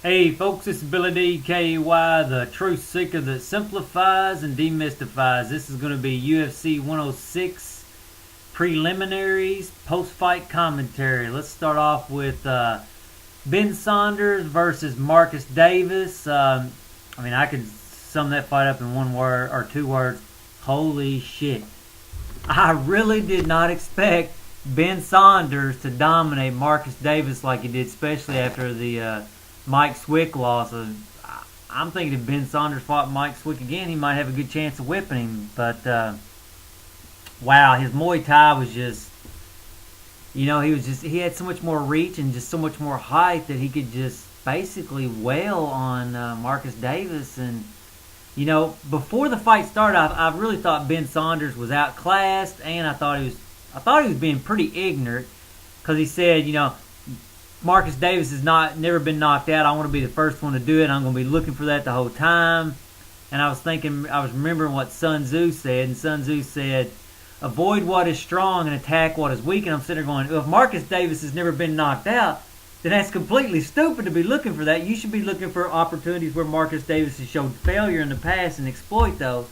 Hey folks, this is Billy D.K.Y., the truth seeker that simplifies and demystifies. This is going to be UFC 106 preliminaries, post-fight commentary. Let's start off with Ben Saunders versus Marcus Davis. I could sum that fight up in one word or two words. Holy shit. I really did not expect Ben Saunders to dominate Marcus Davis like he did, especially after the Mike Swick loss. I'm thinking if Ben Saunders fought Mike Swick again, he might have a good chance of whipping him. But wow, his Muay Thai was just, he had so much more reach and just so much more height that he could just basically wail on Marcus Davis. And before the fight started, I really thought Ben Saunders was outclassed, and I thought he was being pretty ignorant because he said, Marcus Davis has never been knocked out. I want to be the first one to do it. I'm going to be looking for that the whole time. And I was remembering what Sun Tzu said, and Sun Tzu said, avoid what is strong and attack what is weak. And I'm sitting there going, if Marcus Davis has never been knocked out, then that's completely stupid to be looking for that. You should be looking for opportunities where Marcus Davis has showed failure in the past and exploit those.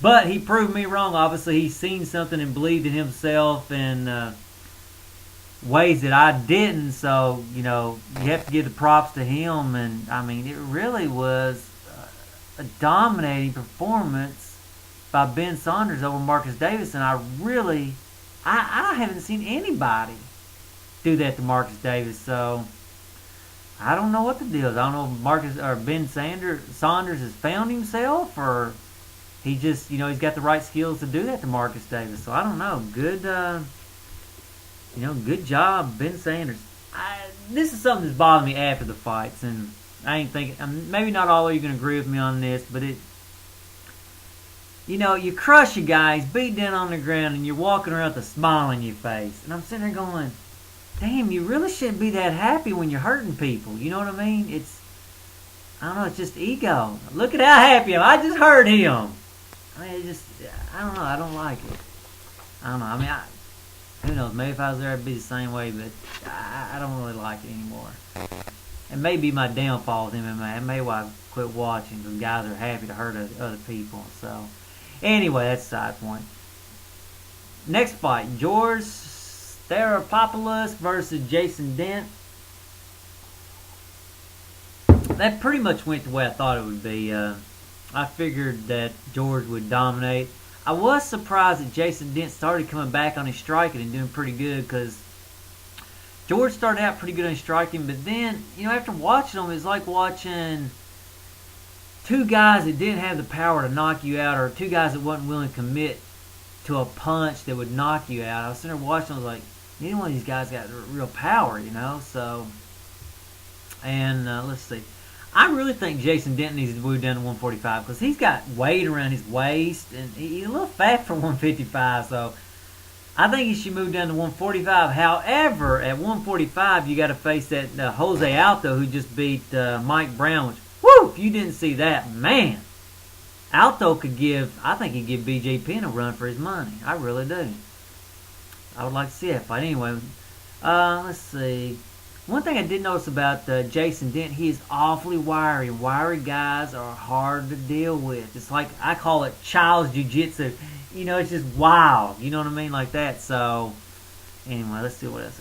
But he proved me wrong. Obviously, he's seen something and believed in himself in ways that I didn't. So, you have to give the props to him. And, it really was a dominating performance by Ben Saunders over Marcus Davis. And I haven't seen anybody do that to Marcus Davis. So I don't know what the deal is. I don't know if Marcus or Ben Saunders has found himself, or he just, he's got the right skills to do that to Marcus Davis. So I don't know. Good job, Ben Saunders. This is something that's bothered me after the fights, and I ain't thinking. Maybe not all of you are gonna agree with me on this, but you crush a guy, he's beat down on the ground, and you're walking around with a smile on your face, and I'm sitting there going, damn, you really shouldn't be that happy when you're hurting people. You know what I mean? I don't know, it's just ego. Look at how happy I am. I just hurt him. I don't know, I don't like it. I don't know, who knows, maybe if I was there I'd be the same way, but I don't really like it anymore. It may be my downfall with MMA. It may why I quit watching, because guys are happy to hurt other people. So, anyway, that's a side point. Next fight, George Staropoulos versus Jason Dent. That pretty much went the way I thought it would be. I figured that George would dominate. I was surprised that Jason Dent started coming back on his striking and doing pretty good, because George started out pretty good on his striking, but then, after watching him, it's like watching two guys that didn't have the power to knock you out, or two guys that wasn't willing to commit to a punch that would knock you out. I was sitting there watching, I was like, neither one of these guys got real power, so, and let's see. I really think Jason Dent needs to move down to 145, because he's got weight around his waist, and he's a little fat for 155, so I think he should move down to 145. However, at 145, you got to face that Jose Aldo, who just beat Mike Brown, which, whoo, if you didn't see that, man, Aldo I think he'd give BJ Penn a run for his money. I really do. I would like to see that fight. Anyway, let's see. One thing I did notice about Jason Dent, he is awfully wiry. Wiry guys are hard to deal with. It's like, I call it child's jiu-jitsu. It's just wild. You know what I mean? Like that. So, anyway, let's see what else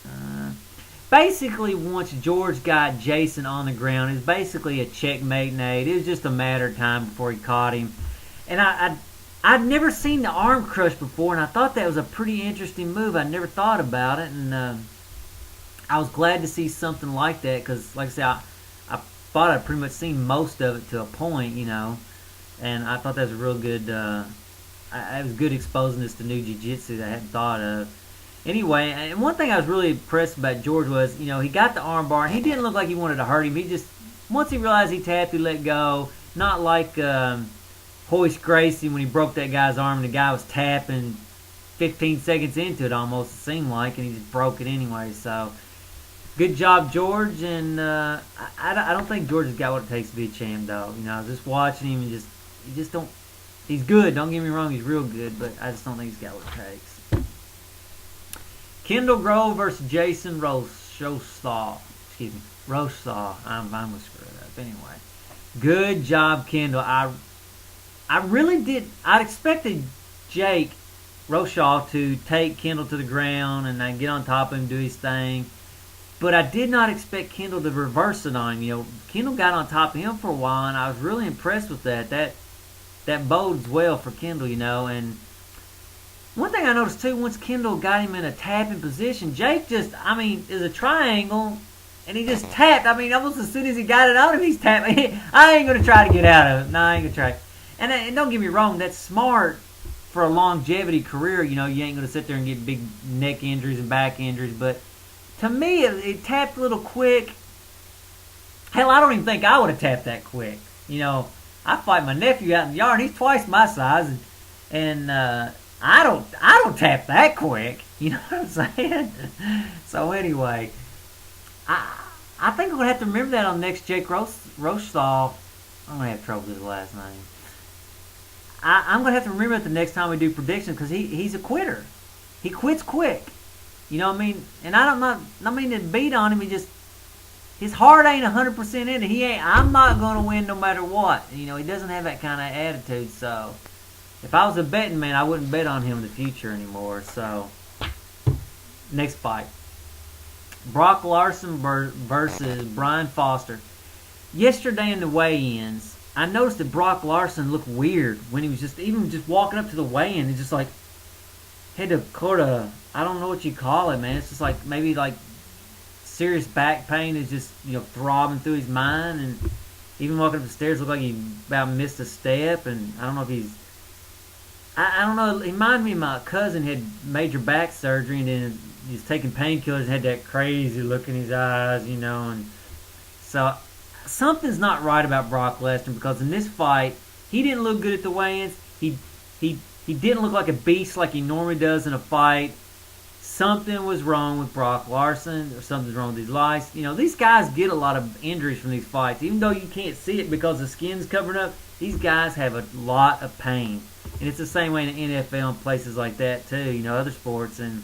I had. Basically, once George got Jason on the ground, it was basically a checkmate nade. It was just a matter of time before he caught him. And I'd never seen the arm crush before, and I thought that was a pretty interesting move. I never thought about it, and I was glad to see something like that, because, like I said, I thought I'd pretty much seen most of it to a point, and I thought that was a real good, it was good exposing this to new jiu-jitsu that I hadn't thought of. Anyway, and one thing I was really impressed about George was, he got the arm bar, and he didn't look like he wanted to hurt him. He just, once he realized he tapped, he let go. Not like Hoist Gracie when he broke that guy's arm, and the guy was tapping 15 seconds into it almost, it seemed like, and he just broke it anyway, so good job, George, and I don't think George has got what it takes to be a champ, though. I was just watching him, and he just don't. He's good. Don't get me wrong. He's real good, but I just don't think he's got what it takes. Kendall Grove versus Jason Showstall. excuse me, Roshaw. I'm gonna screw it up anyway. Good job, Kendall. I really did. I'd expected Jake Roshaw to take Kendall to the ground and then get on top of him, do his thing. But I did not expect Kendall to reverse it on him. Kendall got on top of him for a while, and I was really impressed with that. That bodes well for Kendall, And one thing I noticed too, once Kendall got him in a tapping position, Jake just, is a triangle, and he just tapped. Almost as soon as he got it on him, he's tapping. I ain't gonna try to get out of it. No, I ain't gonna try. And don't get me wrong, that's smart for a longevity career. You ain't gonna sit there and get big neck injuries and back injuries, but to me, it tapped a little quick. Hell, I don't even think I would have tapped that quick. I fight my nephew out in the yard. He's twice my size, and I don't tap that quick. You know what I'm saying? So anyway, I think I'm gonna have to remember that on next Jake Rothstall. I'm gonna have trouble with his last name. I'm gonna have to remember it the next time we do predictions because he's a quitter. He quits quick. You know what I mean? And I mean to beat on him. His heart ain't 100% in it. I'm not gonna win no matter what. He doesn't have that kind of attitude. So if I was a betting man, I wouldn't bet on him in the future anymore. So next fight, Brock Larson versus Brian Foster. Yesterday in the weigh-ins, I noticed that Brock Larson looked weird when he was just walking up to the weigh-in. He just had to I don't know what you call it, man. It's just maybe serious back pain is just throbbing through his mind, and even walking up the stairs looked like he about missed a step. And I don't know if he's I don't know. He reminded me of my cousin had major back surgery, and then he's taking painkillers and had that crazy look in his eyes, and so something's not right about Brock Lesnar, because in this fight he didn't look good at the weigh-ins. He didn't look like a beast like he normally does in a fight. Something was wrong with Brock Larson, or something's wrong with his life. These guys get a lot of injuries from these fights. Even though you can't see it because the skin's covered up, these guys have a lot of pain. And it's the same way in the NFL and places like that too, other sports. And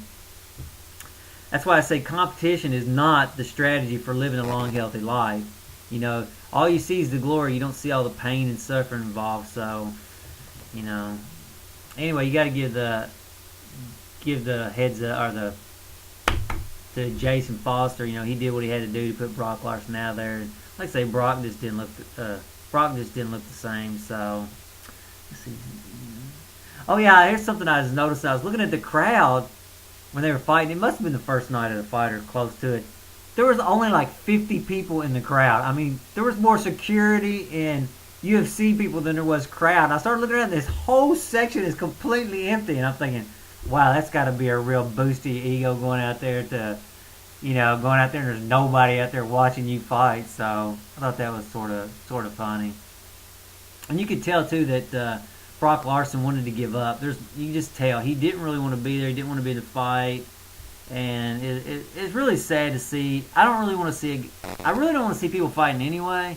that's why I say competition is not the strategy for living a long, healthy life. All you see is the glory. You don't see all the pain and suffering involved. So, anyway, you got to give the heads up, or to Jason Foster. He did what he had to do to put Brock Larson out there. And like I say, Brock just didn't look the same. So let's see. Oh yeah, here's something I just noticed. I was looking at the crowd when they were fighting. It must have been the first night of the fight or close to it. There was only 50 people in the crowd. There was more security and UFC people than there was crowd. And I started looking around, this whole section is completely empty, and I'm thinking, wow, that's got to be a real boost to your ego going out there and there's nobody out there watching you fight. So I thought that was sort of funny. And you could tell too that Brock Larson wanted to give up. You can just tell he didn't really want to be there. He didn't want to be in the fight, and it's really sad to see. I really don't want to see people fighting anyway,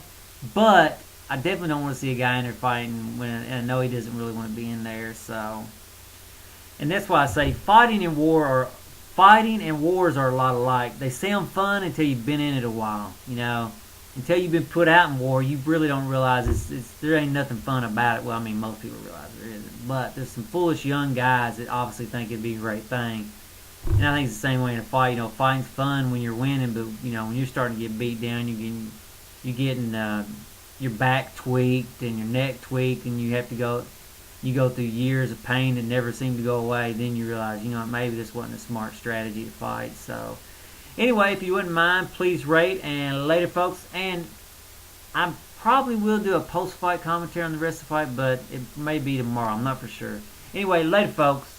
but I definitely don't want to see a guy in there fighting and I know he doesn't really want to be in there. So. And that's why I say fighting and wars are a lot alike. They sound fun until you've been in it a while. Until you've been put out in war, you really don't realize there ain't nothing fun about it. Well, most people realize there isn't. But there's some foolish young guys that obviously think it'd be a great thing. And I think it's the same way in a fight. Fighting's fun when you're winning, but when you're starting to get beat down, you're getting your back tweaked and your neck tweaked, and you go through years of pain that never seem to go away. Then you realize, maybe this wasn't a smart strategy to fight. So anyway, if you wouldn't mind, please rate. And later, folks, and I probably will do a post-fight commentary on the rest of the fight, but it may be tomorrow. I'm not for sure. Anyway, later, folks.